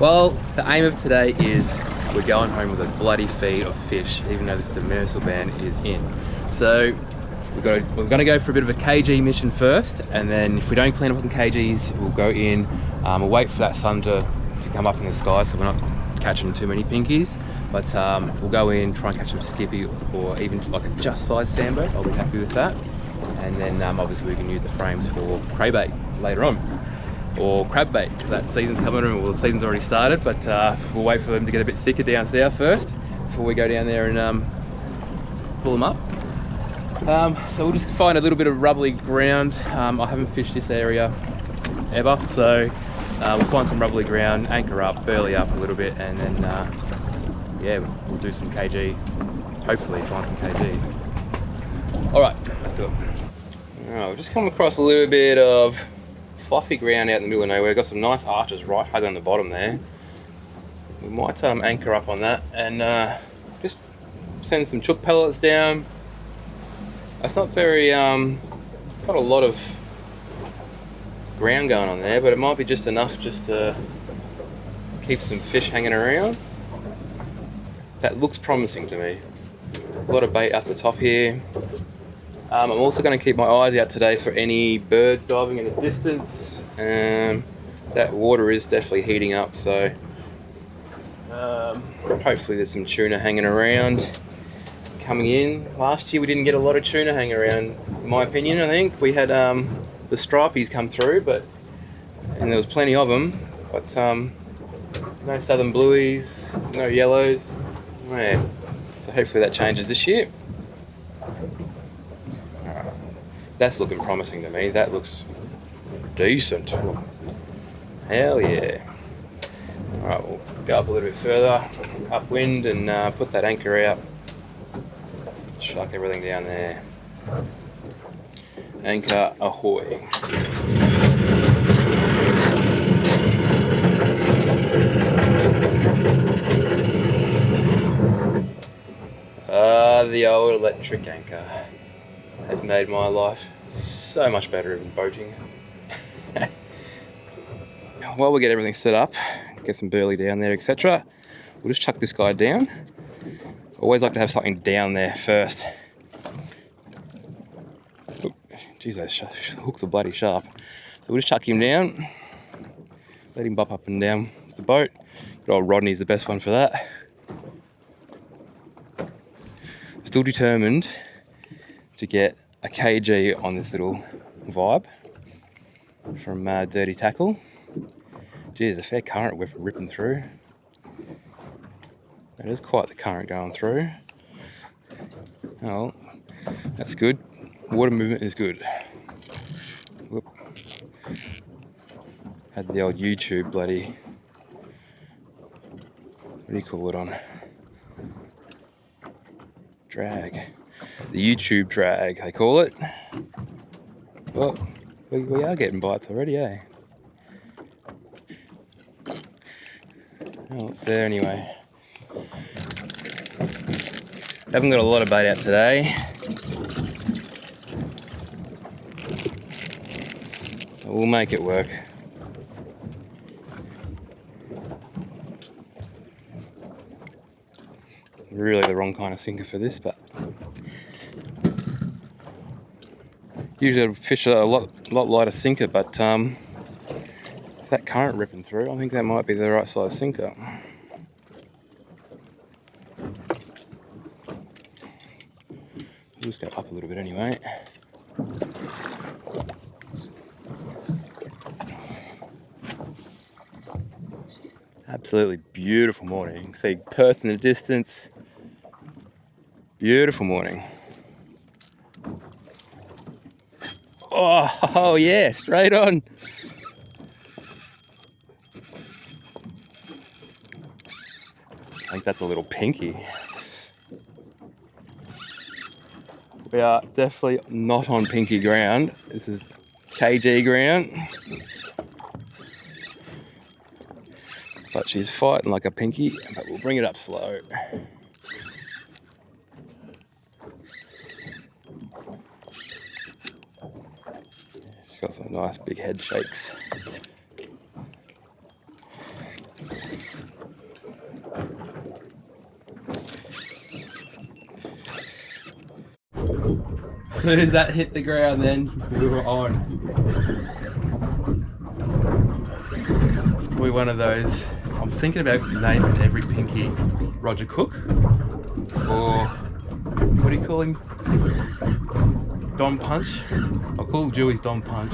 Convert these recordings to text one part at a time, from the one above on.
Well, the aim of today is we're going home with a bloody feed of fish, even though this demersal ban is in. So we're going to go for a bit of a kg mission first, and then if we don't clean up on kgs, we'll go in. We'll wait for that sun to come up in the sky, so we're not catching too many pinkies. But we'll go in, try and catch some skippy, or even like a just size Sambo. I'll be happy with that. And then obviously we can use the frames for craybait later on, or crab bait, because that season's coming. Well, the season's already started, but we'll wait for them to get a bit thicker down south first before we go down there and pull them up. So we'll just find a little bit of rubbly ground. I haven't fished this area ever, so we'll find some rubbly ground, anchor up, burley up a little bit, and then yeah, we'll do some kg, hopefully find some kgs. All right, let's do it. All right, we've just come across a little bit of fluffy ground out in the middle of nowhere. Got some nice arches right hug on the bottom there. We might anchor up on that and just send some chook pellets down. It's not very, it's not a lot of ground going on there, but it might be just enough just to keep some fish hanging around. That looks promising to me. A lot of bait up the top here. I'm also going to keep my eyes out today for any birds diving in the distance. That water is definitely heating up, so hopefully there's some tuna hanging around coming in. Last year we didn't get a lot of tuna hanging around, in my opinion. I think we had the stripies come through, and there was plenty of them, but no southern blueies, no yellows. Yeah. So hopefully that changes this year. That's looking promising to me. That looks decent. Hell yeah. Alright, we'll go up a little bit further, upwind, and put that anchor out. Chuck everything down there. Anchor ahoy. The old electric anchor has made my life so much better in boating. While we get everything set up, get some burley down there, etc., we'll just chuck this guy down. Always like to have something down there first. Jeez, those hooks are bloody sharp. So we'll just chuck him down, let him bop up and down the boat. Good old Rodney's the best one for that. Still determined to get a kg on this little vibe from Dirty Tackle. Geez, a fair current ripping through. That is quite the current going through. Oh, that's good. Water movement is good. Whoop. Had the old YouTube bloody, what do you call it on? Drag. The YouTube drag, they call it. Well, we are getting bites already, eh? Oh, it's there anyway. Haven't got a lot of bait out today. We'll make it work. Really the wrong kind of sinker for this, but usually I'd fish a lot lighter sinker, but that current ripping through, I think that might be the right size sinker. We'll just go up a little bit anyway. Absolutely beautiful morning. You can see Perth in the distance. Beautiful morning. Oh yeah, straight on. I think that's a little pinky. We are definitely not on pinky ground. This is kg ground. But she's fighting like a pinky, but we'll bring it up slow. She's got some nice big head shakes. soon as that hit the ground, then we were on. It's probably one of those. I'm thinking about naming every pinky Roger Cook, or what do you call him? Dom Punch. I'll call Dewey's Dom Punch.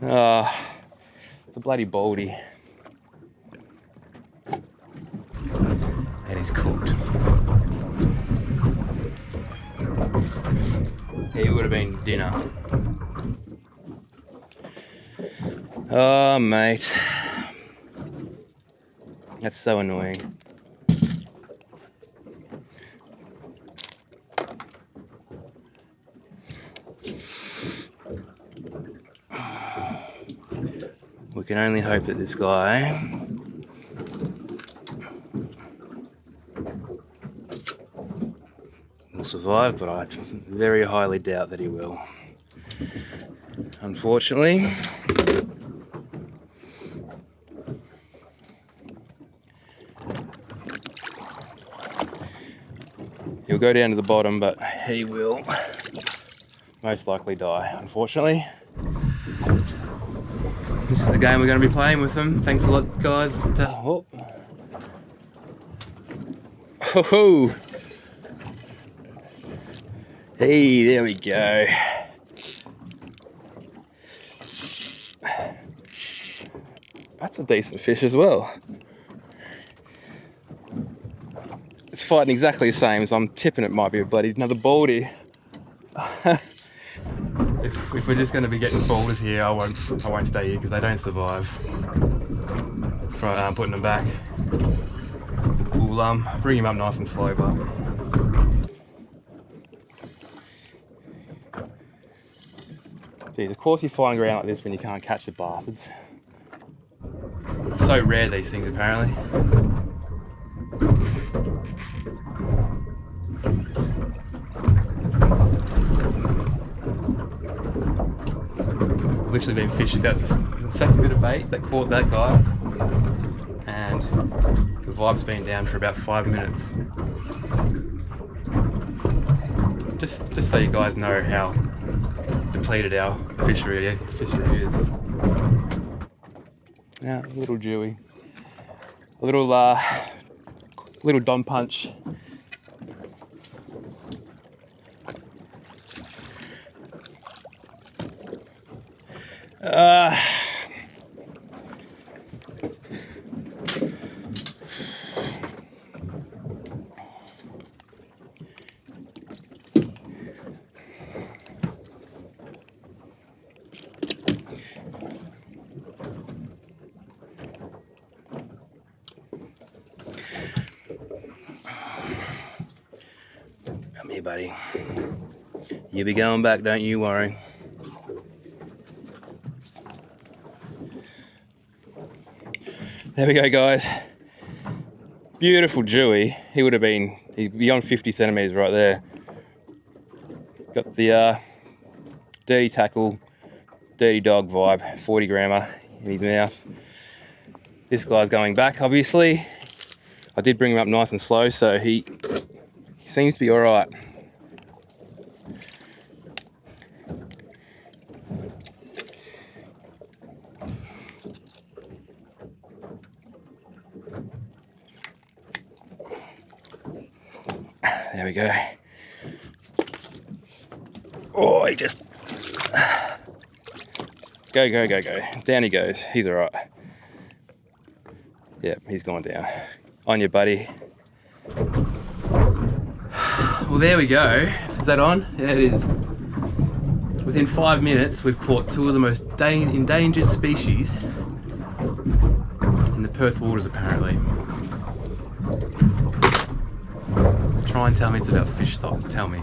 It's a bloody baldy. And he's cooked. He would have been dinner. Oh, mate. That's so annoying. We can only hope that this guy will survive, but I very highly doubt that he will. Unfortunately. He'll go down to the bottom, but he will most likely die, unfortunately. This is the game we're going to be playing with them. Thanks a lot, guys. Oh. Ho-ho! Hey, there we go. That's a decent fish as well. It's fighting exactly the same as I'm tipping it might be a bloody another baldy. If we're just going to be getting boulders here, I won't stay here because they don't survive. Putting them back. We'll bring him up nice and slow, but geez, of course you find ground like this when you can't catch the bastards. It's so rare, these things, apparently. I've literally been fishing. That's the second bit of bait that caught that guy, and the vibe's been down for about 5 minutes. Just so you guys know how depleted our fishery is. Yeah, a little dewy, a little Don Punch. Come here, buddy. You'll be going back, don't you worry. There we go, guys. Beautiful Dewey. He'd be on 50 centimetres right there. Got the dirty tackle, dirty dog vibe, 40 grammer in his mouth. This guy's going back, obviously. I did bring him up nice and slow, so he seems to be all right. There we go. Oh, he just... Go. Down he goes. He's all right. Yep, he's gone down. On you, buddy. Well, there we go. Is that on? Yeah, it is. Within 5 minutes, we've caught two of the most endangered species in the Perth waters, apparently. Try and tell me it's about fish stock. Tell me.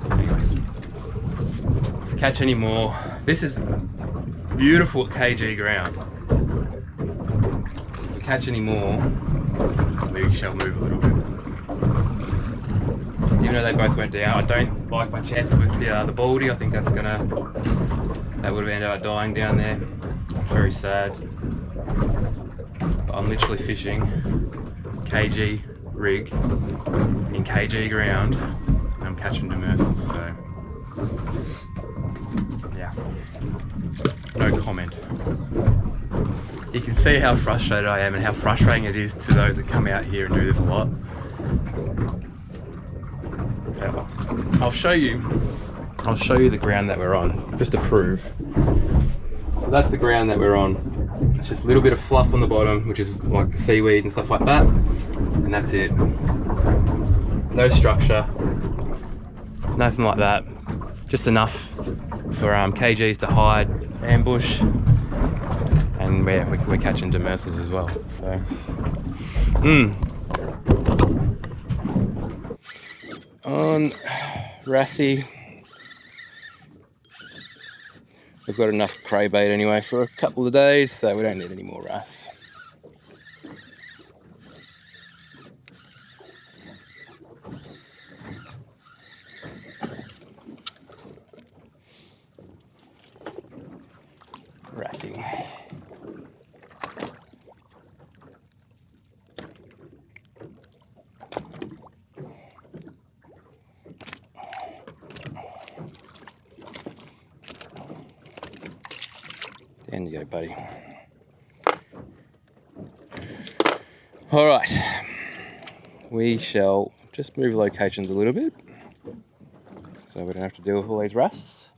Anyways, if we catch any more, this is beautiful KG ground. If we catch any more, we shall move a little bit. Even though they both went down, I don't like my chances with the baldy. I think that would have ended up dying down there. Very sad. But I'm literally fishing KG rig in kg ground and I'm catching demersals, so yeah, no comment. You can see how frustrated I am and how frustrating it is to those that come out here and do this a lot. I'll show you the ground that we're on, just to prove. So that's the ground that we're on. It's just a little bit of fluff on the bottom, which is like seaweed and stuff like that, and that's it. No structure, nothing like that. Just enough for kgs to hide, ambush, and we're catching demersals as well. So, on Rassie, we've got enough craybait anyway for a couple of days, so we don't need any more wrasse. Rassie. Down you go, buddy. All right, we shall just move locations a little bit so we don't have to deal with all these rusts.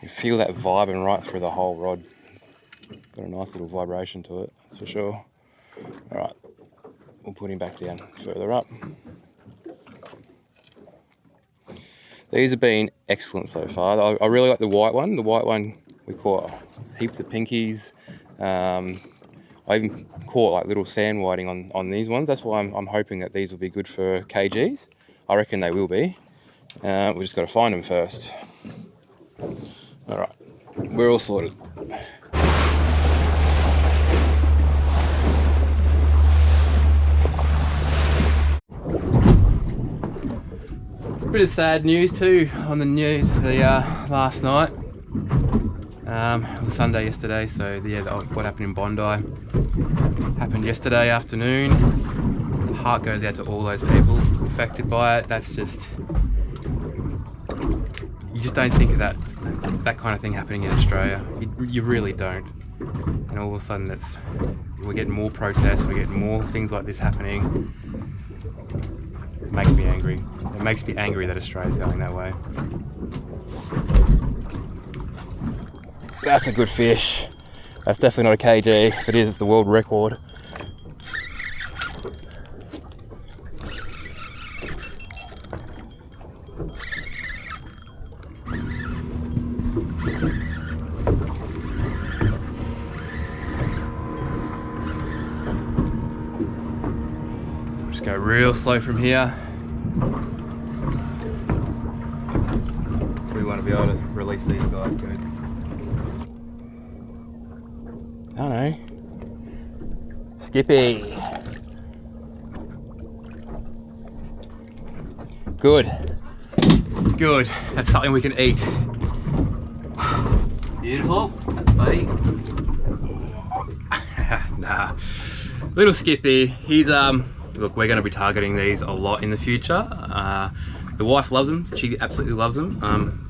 You feel that vibing right through the whole rod. It's got a nice little vibration to it, that's for sure. All right, we'll put him back down further up. These have been excellent so far. I really like the white one. The white one, we caught heaps of pinkies. I even caught like little sand whiting on these ones. That's why I'm hoping that these will be good for kgs. I reckon they will be. We just got to find them first. All right, we're all sorted. Bit of sad news too on the news last night. It was Sunday yesterday, so yeah, what happened in Bondi happened yesterday afternoon. The heart goes out to all those people affected by it. That's just, you just don't think of that kind of thing happening in Australia. You really don't. And all of a sudden we're getting more protests, we're getting more things like this happening. It makes me angry. It makes me angry that Australia's going that way. That's a good fish. That's definitely not a kg. If it is, it's the world record. Just go real slow from here. We want to be able to release these guys good. I don't know. Skippy. Good. Good. That's something we can eat. Beautiful. That's buddy. Nah. Little Skippy. He's look, we're going to be targeting these a lot in the future. The wife loves them. She absolutely loves them.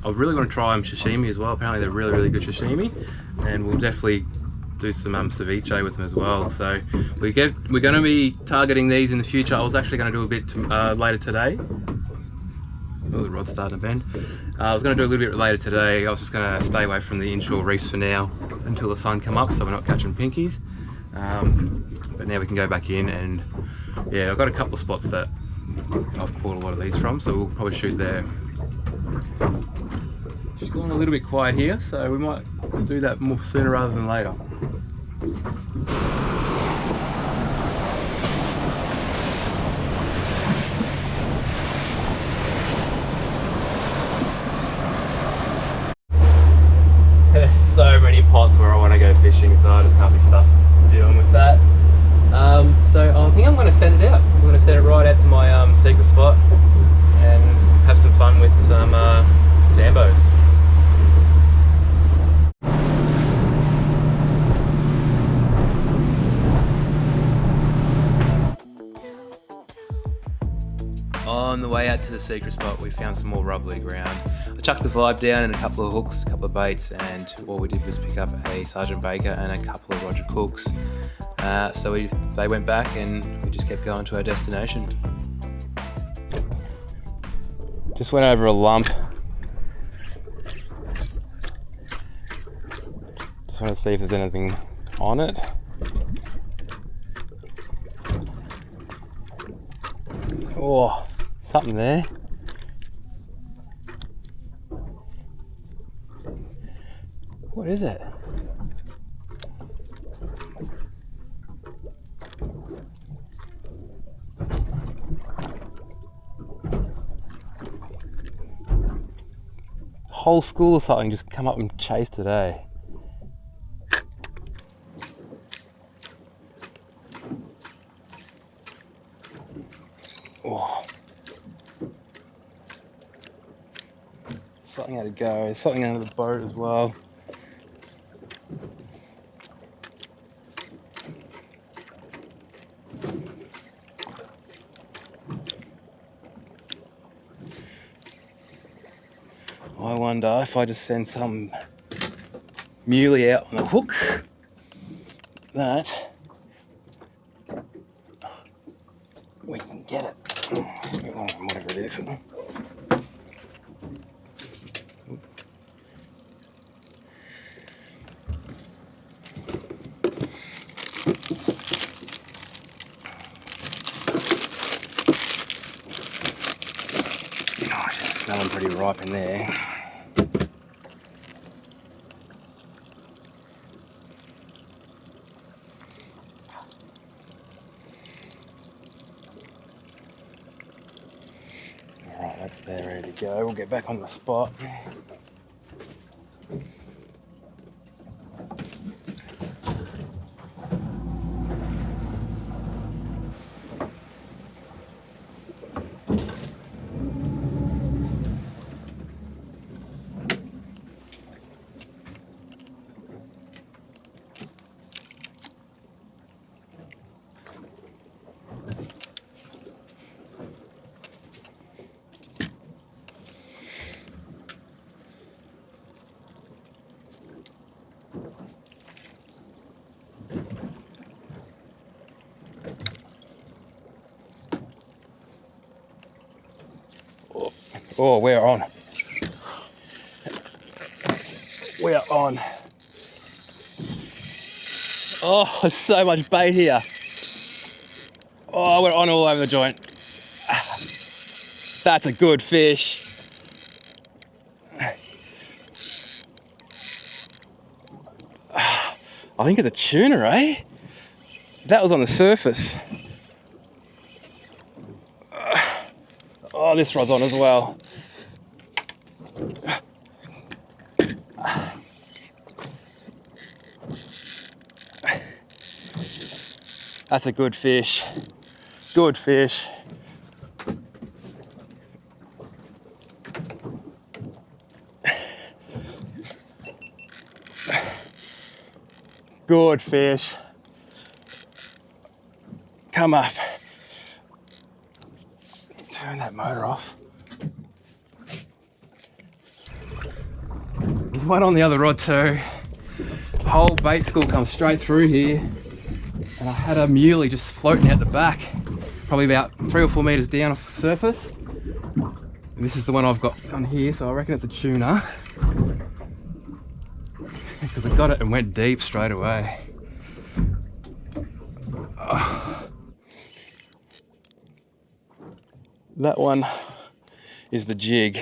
I really want to try them sashimi as well. Apparently they're really, really good sashimi, and we'll definitely do some ceviche with them as well. So we're going to be targeting these in the future. I was actually going to do a bit later today. Oh, the rod's starting to bend. I was going to do a little bit later today. I was just going to stay away from the inshore reefs for now until the sun come up, so we're not catching pinkies. But now we can go back in, and yeah, I've got a couple of spots that I've caught a lot of these from, so we'll probably shoot there. She's going a little bit quiet here, so we might do that more sooner rather than later. There's so many pots where I want to go fishing, so I just can't be stuck dealing with that. So I think I'm going to send it out. I'm going to send it right out to my secret spot and have some fun with some Sambos. On the way out to the secret spot, we found some more rubbly ground. I chucked the vibe down in a couple of hooks, a couple of baits, and all we did was pick up a Sergeant Baker and a couple of Roger Cooks. So they went back and we just kept going to our destination. Just went over a lump. Just want to see if there's anything on it. Oh, something there. What is it? The whole school or something just come up and chase today. Oh. Something had to go. There's something under the boat as well. I wonder if I just send some muley out on a hook that we can get it. Whatever it is. Oh, it's smelling pretty ripe in there. That's there, ready to go. We'll get back on the spot. Oh, we're on. We're on. Oh, there's so much bait here. Oh, we're on all over the joint. That's a good fish. I think it's a tuna, eh? That was on the surface. Oh, this rod's on as well. That's a good fish. Good fish. Good fish. Come up. Turn that motor off. There's one on the other rod too. Whole bait school comes straight through here. And I had a muley just floating out the back, probably about 3 or 4 meters down off the surface. And this is the one I've got on here, so I reckon it's a tuna. Because I got it and went deep straight away. Oh. That one is the jig,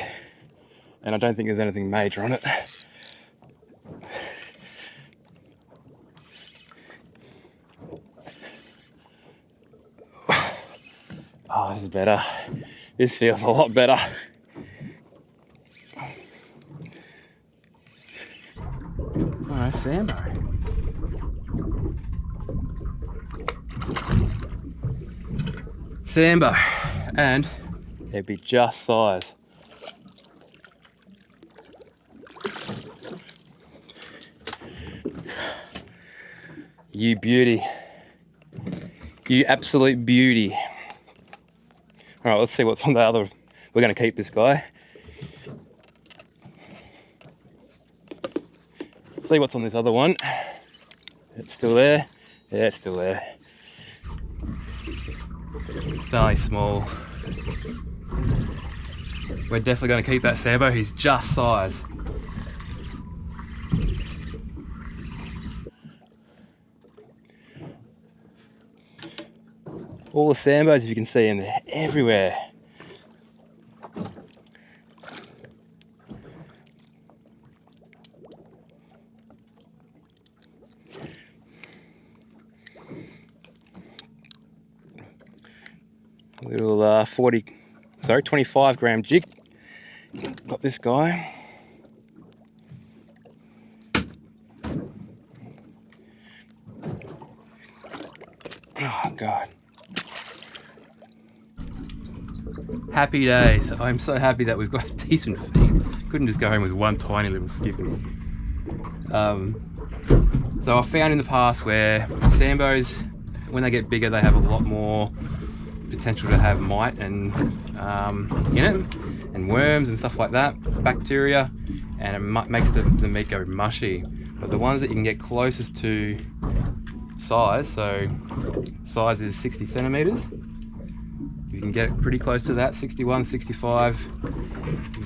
and I don't think there's anything major on it. Oh, this is better. This feels a lot better. Alright, Sambo. Sambo, and it'd be just size. You beauty. You absolute beauty. All right, let's see what's on the other. We're going to keep this guy. See what's on this other one. It's still there. Yeah, it's still there. It's only small. We're definitely going to keep that Sambo. He's just size. All the Sambos, if you can see, and they're everywhere. Little 25 gram jig. Got this guy. Oh God. Happy days. I'm so happy that we've got a decent feed. Couldn't just go home with one tiny little Skippy. So I've found in the past where Sambos, when they get bigger, they have a lot more potential to have mite and in it, and worms and stuff like that, bacteria, and it makes the meat go mushy. But the ones that you can get closest to size, so size is 60 centimeters, you can get it pretty close to that, 61, 65,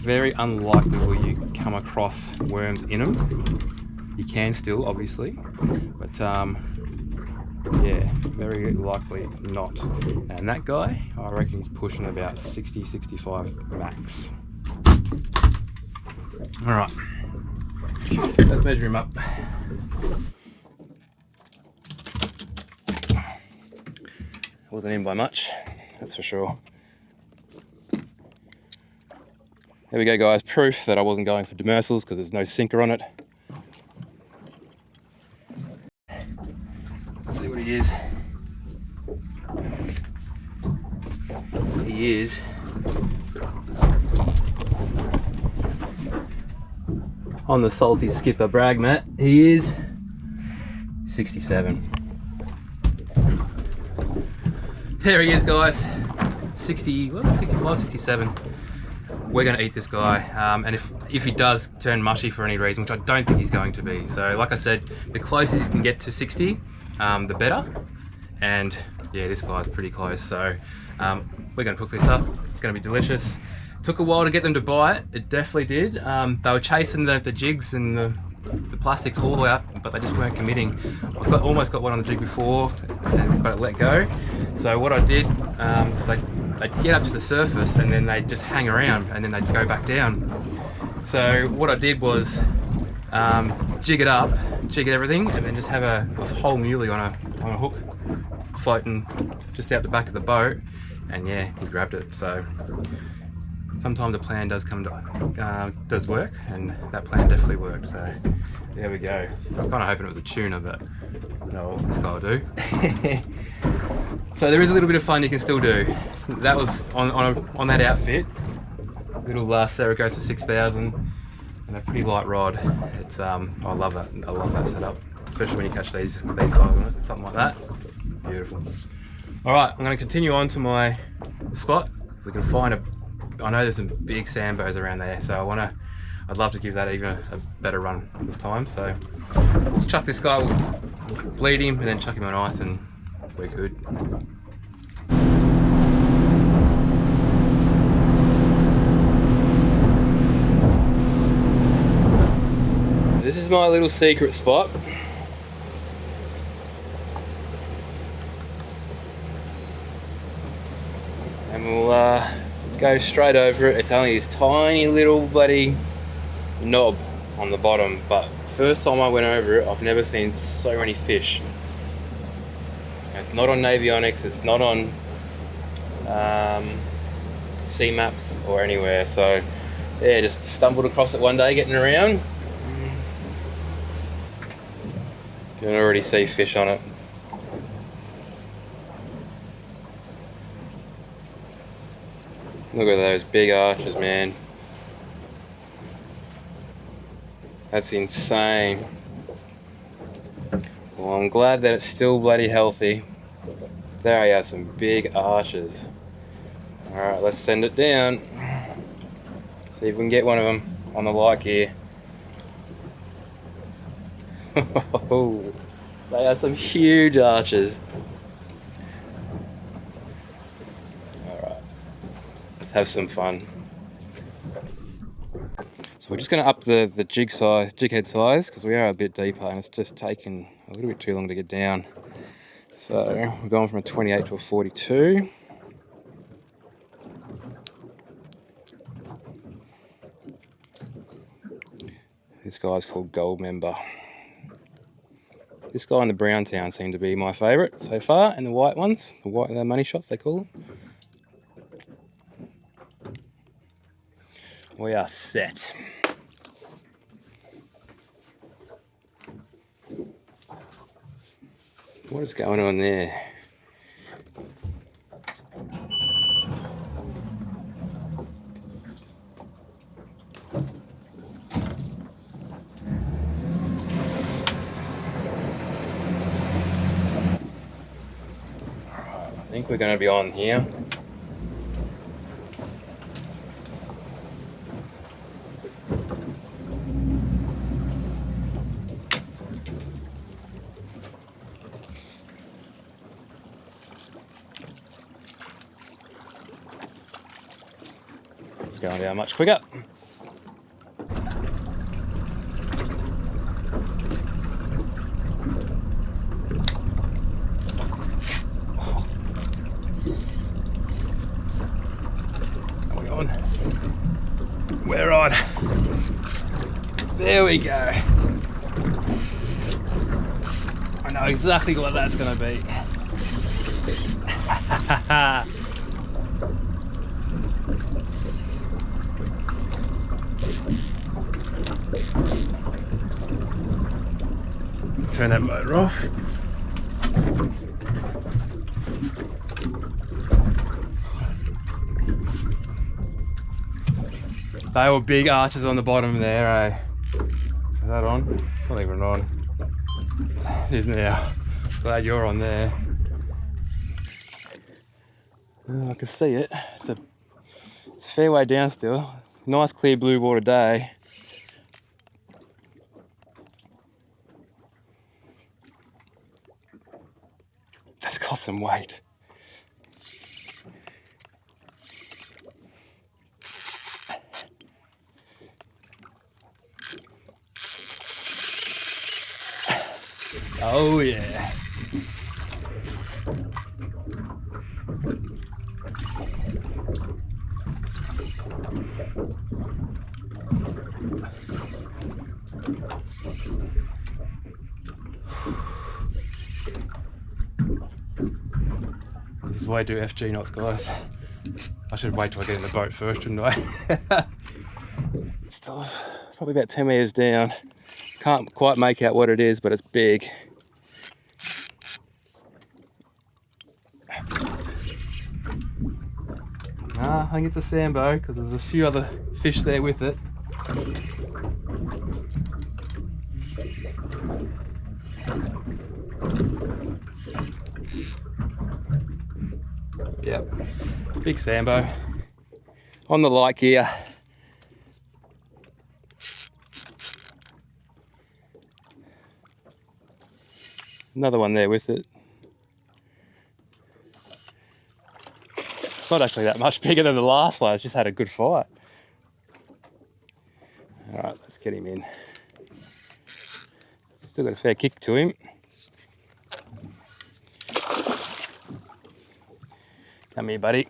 very unlikely will you come across worms in them. You can still, obviously, but yeah, very likely not. And that guy, I reckon he's pushing about 60, 65 max. All right, let's measure him up. Wasn't in by much, that's for sure. There we go, guys. Proof that I wasn't going for demersals because there's no sinker on it. Let's see what he is. He is on the salty skipper brag mat. He is 67. There he is, guys. 65, 67. We're going to eat this guy, and if he does turn mushy for any reason, which I don't think he's going to be, so like I said, the closest you can get to 60, the better. And yeah, this guy's pretty close, so we're going to cook this up. It's going to be delicious. Took a while to get them to buy it. It definitely did. They were chasing the jigs and the plastics all the way up, but they just weren't committing. I almost got one on the jig before and got it let go. So what I did was they'd get up to the surface and then they'd just hang around and then they'd go back down. So what I did was jig it everything, and then just have a whole muley on a hook floating just out the back of the boat, and yeah, he grabbed it. So sometimes a plan does does work, and that plan definitely worked. So there we go. I was kind of hoping it was a tuna, but no, this guy will do. So there is a little bit of fun you can still do. So that was on that outfit. Little Saragossa 6000 and a pretty light rod. It's I love it. I love that setup, especially when you catch these guys on it, something like that. Beautiful. All right, I'm going to continue on to my spot. If we can find I know there's some big Sambos around there, so I'd love to give that even a better run this time. So we'll chuck this guy, we'll bleed him and then chuck him on ice and we're good. This is my little secret spot. And we'll go straight over it. It's only this tiny little bloody knob on the bottom, but first time I went over it, I've never seen so many fish. It's not on Navionics, it's not on sea maps or anywhere, so yeah, just stumbled across it one day getting around. You can already see fish on it. Look at those big arches, man. That's insane. Well, I'm glad that it's still bloody healthy. There are some big arches. Alright, let's send it down. See if we can get one of them on the like here. They are some huge arches. Alright, let's have some fun. So we're just going to up the jig head size, because we are a bit deeper and it's just taken a little bit too long to get down. So we're going from a 28 to a 42. This guy's called Gold Member. This guy and the brown town seem to be my favourite so far, and the white ones, the money shots they call them. We are set. What is going on there? I think we're going to be on here. It's going down much quicker. We're on. There we go. I know exactly what that's going to be. Turn that motor off. They were big arches on the bottom there, eh? Is that on? Not even on. It is now. Glad you're on there. Oh, I can see it. It's a fair way down still. Nice clear blue water day. That's got some weight. Oh yeah. This is why I do FG knots, guys. I should wait till I get in the boat first, shouldn't I? Still probably about 10 meters down. Can't quite make out what it is, but it's big. Nah, I think it's a Sambo because there's a few other fish there with it. Yep, big Sambo. On the like here. Another one there with it. It's not actually that much bigger than the last one, it's just had a good fight. Alright, let's get him in. Still got a fair kick to him. Come here, buddy.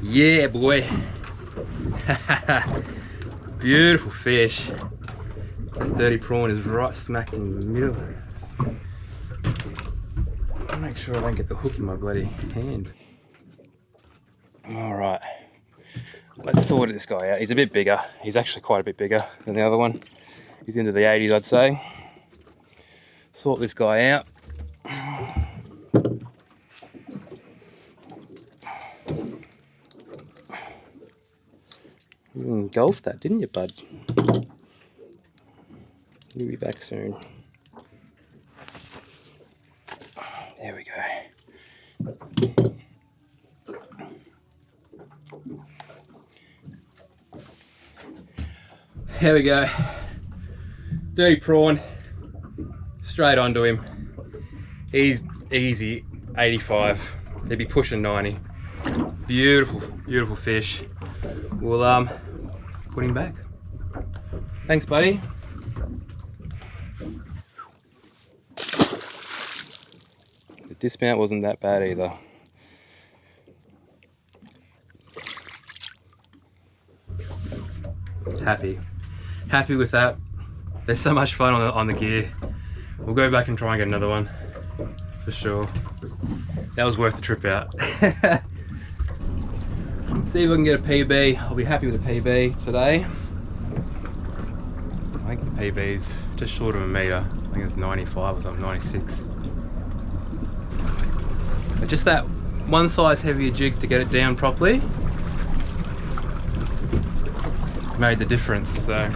Yeah, boy. Beautiful fish. That dirty prawn is right smack in the middle. I'll make sure I don't get the hook in my bloody hand. All right, let's sort this guy out. He's a bit bigger. He's actually quite a bit bigger than the other one. He's into the 80s, I'd say. Sort this guy out. You golfed that, didn't you, bud? We'll be back soon. There we go. There we go. Dirty prawn. Straight onto him. He's easy 85. He'd be pushing 90. Beautiful, beautiful fish. We'll put him back. Thanks, buddy. The dismount wasn't that bad either. Happy with that. There's so much fun on the gear. We'll go back and try and get another one for sure. That was worth the trip out. See if I can get a PB. I'll be happy with a PB today. I think the PB's just short of a metre. I think it's 95 or something, 96. But just that one size heavier jig to get it down properly made the difference. So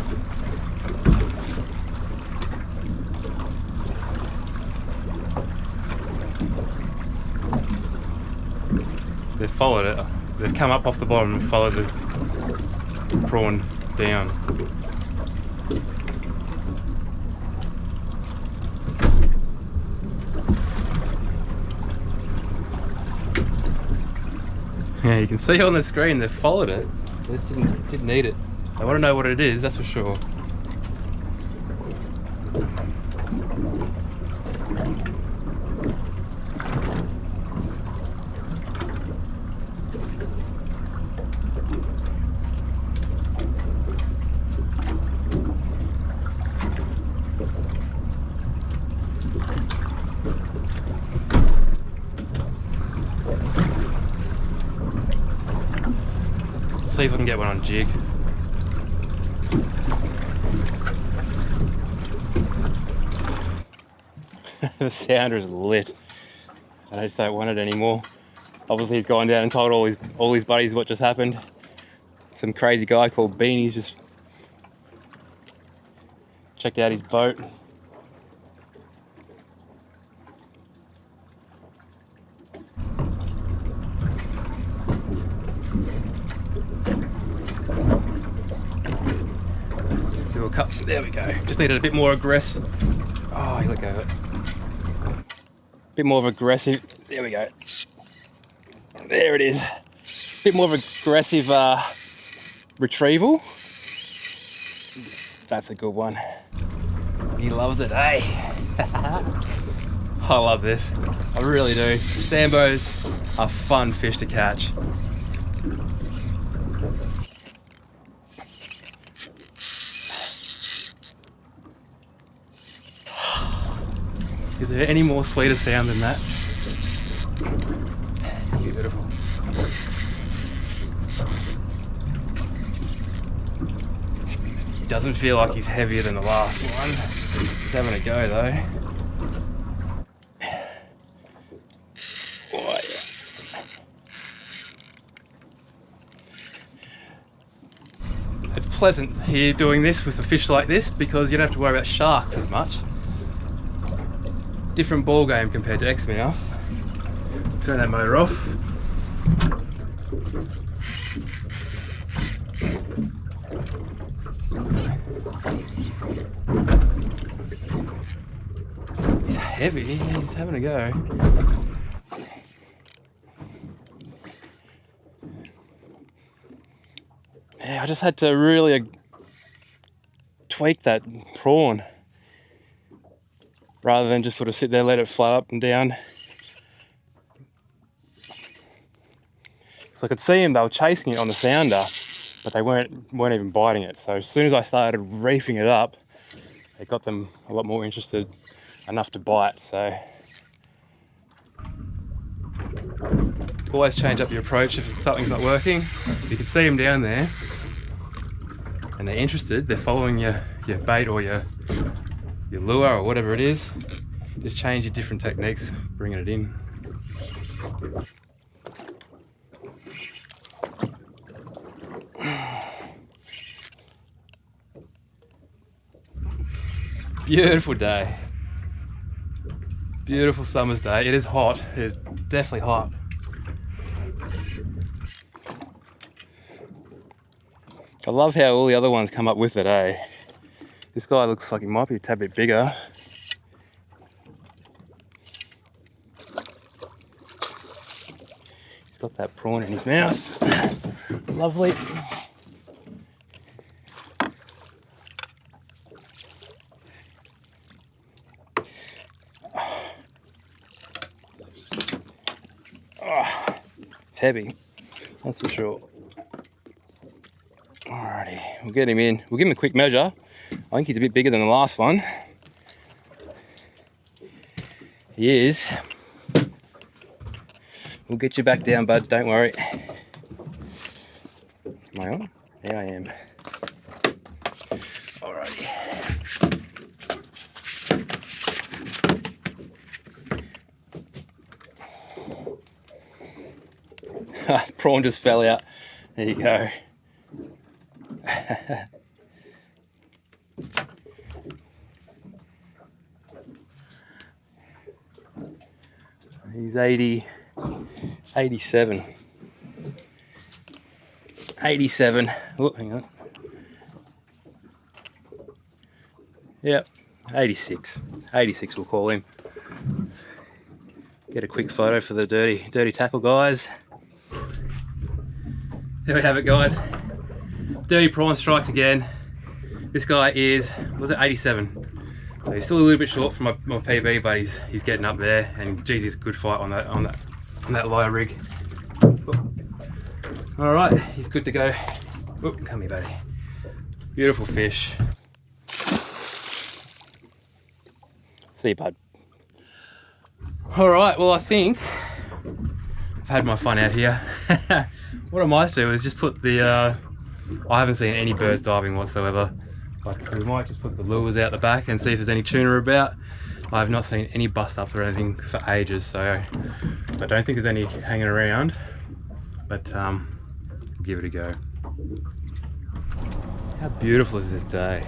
they've followed it. They've come up off the bottom and followed the prawn down. Yeah, you can see on the screen they've followed it. They just didn't eat it. They want to know what it is, that's for sure. See if I can get one on jig. The sounder is lit. I just don't want it anymore. Obviously he's gone down and told all his buddies what just happened. Some crazy guy called Beanie's just checked out his boat. Just do a cut. There we go. Just needed a bit more aggressive. Oh, he let go of it. Bit more of aggressive. There we go. There it is. Bit more of aggressive retrieval. That's a good one. He loves it, eh? I love this. I really do. Sambos are fun fish to catch. Is there any more sweeter sound than that? Beautiful. He doesn't feel like he's heavier than the last one. He's having a go though. Oh, yeah. It's pleasant here doing this with a fish like this because you don't have to worry about sharks as much. Different ball game compared to Exmouth. Turn that motor off. He's heavy, he's having a go. Yeah, I just had to really tweak that prawn rather than just sort of sit there, let it flat up and down. So I could see them, they were chasing it on the sounder, but they weren't even biting it. So as soon as I started reefing it up, it got them a lot more interested, enough to bite. So always change up your approach if something's not working. You can see them down there and they're interested, they're following your bait or your lure or whatever it is. Just change your different techniques, bringing it in. Beautiful day. Beautiful summer's day. It is hot. It is definitely hot. I love how all the other ones come up with it, eh? This guy looks like he might be a tad bit bigger. He's got that prawn in his mouth. Lovely. Oh, it's heavy, that's for sure. Alrighty, we'll get him in. We'll give him a quick measure. I think he's a bit bigger than the last one. He is. We'll get you back down, bud, don't worry. Am I on? There I am. Alrighty. Prawn just fell out. There you go. He's 87. 87. Oh, hang on. Yep, 86. 86 we'll call him. Get a quick photo for the dirty tackle guys. There we have it, guys. Dirty prawn strikes again. This guy is, was it 87? So he's still a little bit short from my PB, but he's getting up there, and geez, he's a good fight on that lighter rig. All right, he's good to go. Oop, come here, buddy. Beautiful fish. See you, bud. All right, well, I think I've had my fun out here. What I might do is just put the, I haven't seen any birds diving whatsoever. But we might just put the lures out the back and see if there's any tuna about. I have not seen any bust ups or anything for ages, so I don't think there's any hanging around. But we'll give it a go. How beautiful is this day?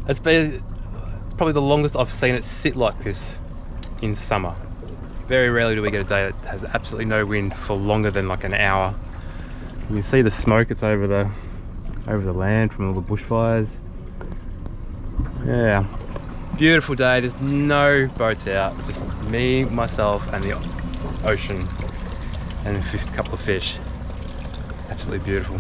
It's probably the longest I've seen it sit like this in summer. Very rarely do we get a day that has absolutely no wind for longer than like an hour. You can see the smoke, it's over the land from all the bushfires. Yeah, beautiful day. There's no boats out, just me, myself, and the ocean, and a couple of fish. Absolutely beautiful.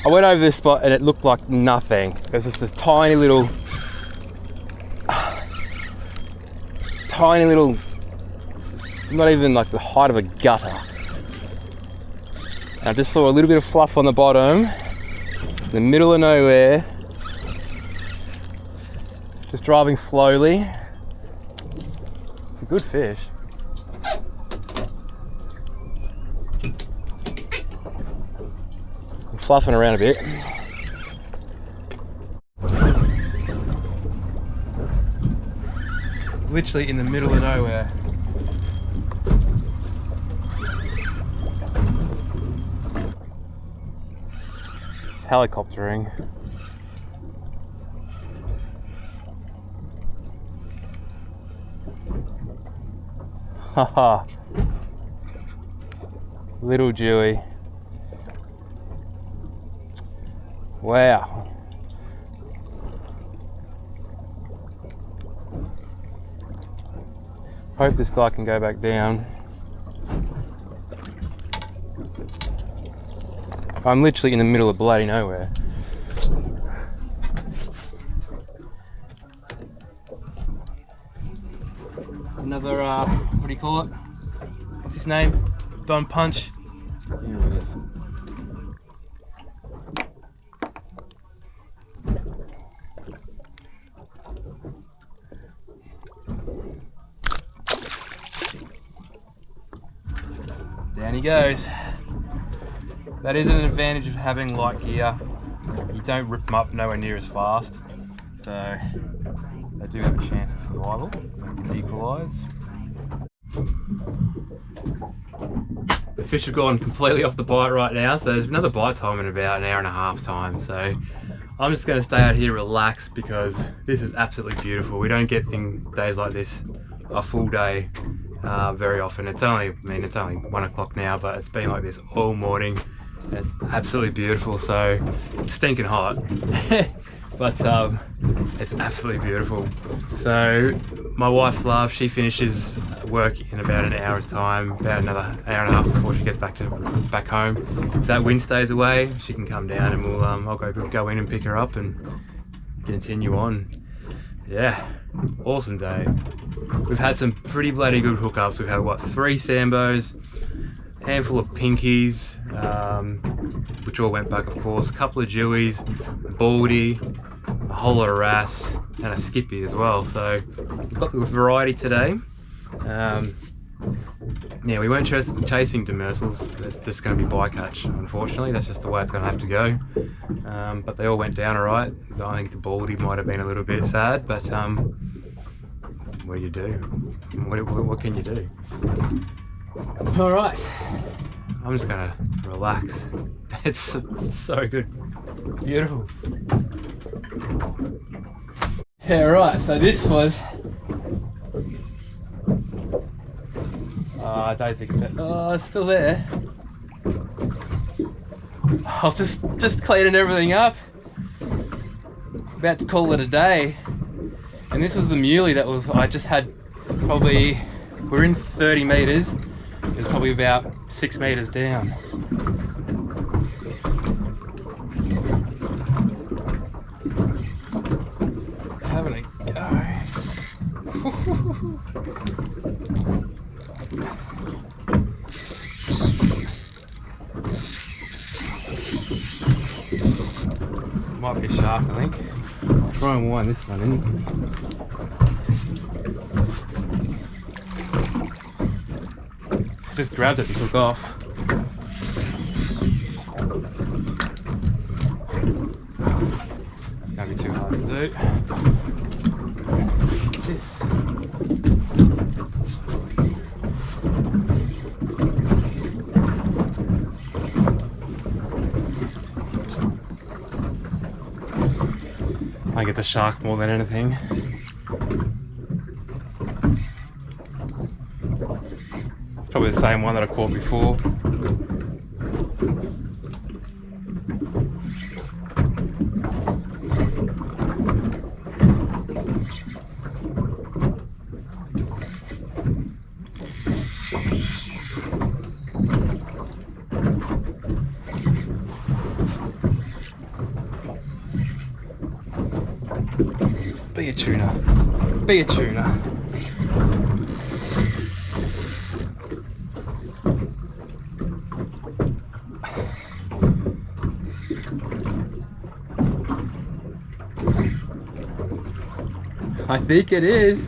I went over this spot and it looked like nothing. It was just this tiny little, not even like the height of a gutter. And I just saw a little bit of fluff on the bottom, in the middle of nowhere, just driving slowly. It's a good fish. Fluffing around a bit. Literally in the middle of nowhere. It's helicoptering. Haha. Little Dewey. Wow. Hope this guy can go back down. I'm literally in the middle of bloody nowhere. Another, what do you call it? What's his name? Don Punch. Here it is. Down he goes. That is an advantage of having light gear. You don't rip them up nowhere near as fast, so they do have a chance of survival. You can equalise. The fish have gone completely off the bite right now, so there's another bite time in about an hour and a half time. So I'm just going to stay out here, relax, because this is absolutely beautiful. We don't get days like this a full day very often. It's only 1 o'clock now, but it's been like this all morning. It's absolutely beautiful. So it's stinking hot, but it's absolutely beautiful. So my wife Love, she finishes work in about an hour's time, about another hour and a half before she gets back home. If that wind stays away, she can come down and we'll I'll go in and pick her up and continue on. Yeah, awesome day. We've had some pretty bloody good hookups. We've had what, 3 Sambos, a handful of pinkies, which all went back of course, a couple of Jewies, a baldy, a whole lot of wrasse, and a Skippy as well. So we've got the variety today. Yeah, we weren't chasing demersals. There's just going to be bycatch, unfortunately. That's just the way it's going to have to go. But they all went down all right. I think the baldy might have been a little bit sad, but what do you do? What can you do? All right, I'm just going to relax. It's so good. Beautiful. Yeah, right, so this was... I don't think it's... Oh, it's still there. I was just cleaning everything up. About to call it a day. And this was the muley that was... I just had probably... We're in 30 metres. It was probably about 6 metres down. Having a go. Might be a shark, I think. I'll try and wind this one in. Just grabbed it and took off. Can't be too hard to do. This. I get the shark more than anything. It's probably the same one that I caught before. Be a tuna. Be a tuna. I think it is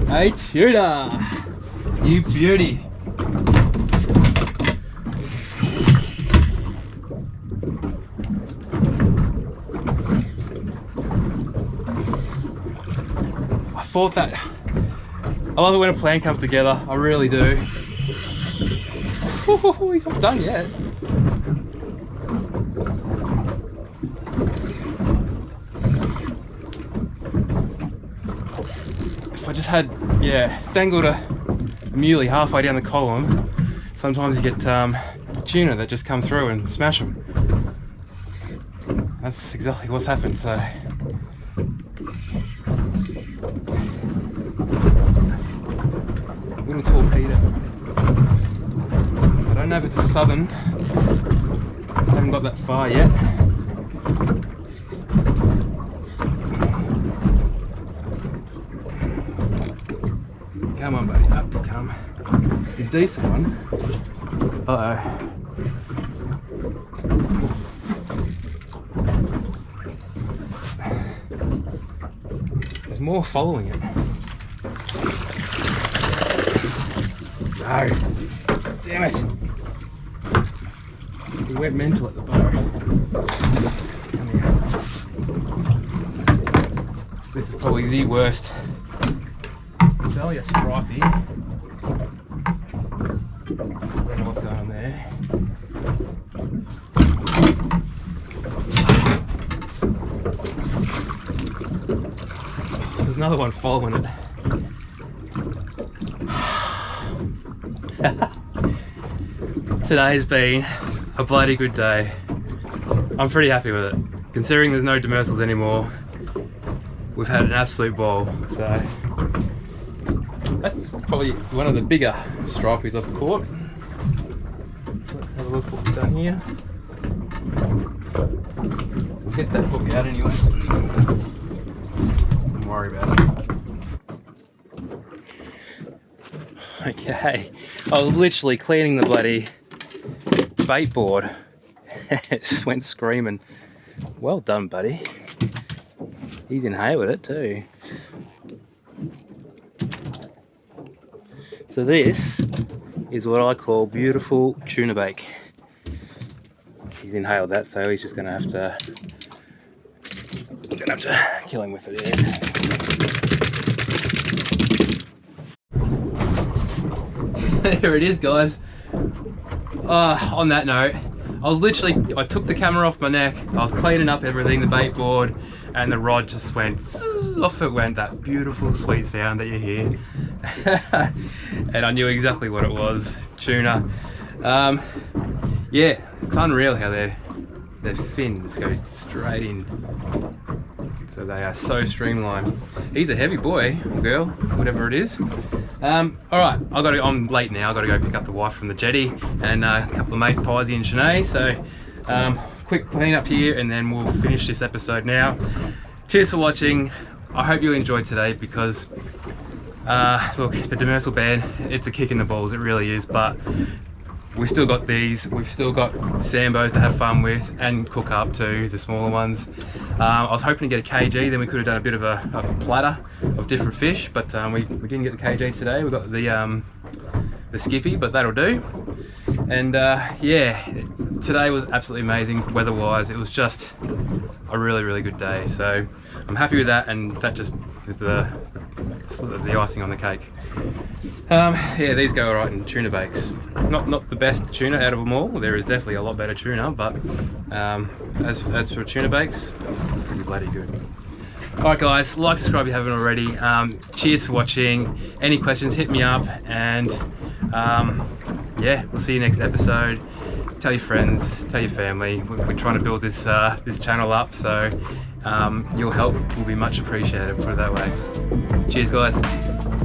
a tuna. You beauty. I thought that. I love it when a plan comes together. I really do. Ooh, he's not done yet. If I just had, dangled a muley halfway down the column, sometimes you get tuna that just come through and smash them. That's exactly what's happened. So. I'm going to torpedo. I don't know if it's a southern. I haven't got that far yet. Come on, buddy, up you come. A decent one. Uh-oh. There's more following it. No. Damn it. We went mental at the boat. This is probably the worst. It's only a stripey. I don't know what's going on there. There's another one following it. Today's been a bloody good day. I'm pretty happy with it. Considering there's no demersals anymore, we've had an absolute ball. So that's probably one of the bigger stripies I've caught. Let's have a look what we've done here. We'll get that hook out anyway. Don't worry about it. Okay, I was literally cleaning the bloody bait board. It just went screaming. Well done, buddy. He's inhaled it too. So this is what I call beautiful tuna bake. He's inhaled that, so he's just gonna have to. I'm gonna have to kill him with it here. There it is, guys. On that note, I took the camera off my neck, I was cleaning up everything, the bait board, and the rod just went, off it went, that beautiful sweet sound that you hear. And I knew exactly what it was, tuna. Yeah, it's unreal how their fins go straight in. So they are so streamlined. He's a heavy boy, or girl, whatever it is. Alright, I'm late now, I've got to go pick up the wife from the jetty and a couple of mates, Pisey and Shanae. So quick clean up here and then we'll finish this episode now. Cheers for watching. I hope you enjoyed today because look, the demersal ban, it's a kick in the balls, it really is, but we've still got these, we've still got Sambos to have fun with and cook up too, the smaller ones. I was hoping to get a kg, then we could have done a bit of a platter of different fish, but we didn't get the kg today. We got the Skippy, but that'll do. And yeah, today was absolutely amazing weather-wise. It was just a really good day. So I'm happy with that, and that just is the icing on the cake. Yeah, these go alright in tuna bakes. Not the best tuna out of them all. There is definitely a lot better tuna, but as for tuna bakes, pretty bloody good. Alright guys, like, subscribe if you haven't already. Cheers for watching. Any questions, hit me up, and yeah, we'll see you next episode. Tell your friends, tell your family. We're trying to build this this channel up, so your help will be much appreciated, put it that way. Cheers guys.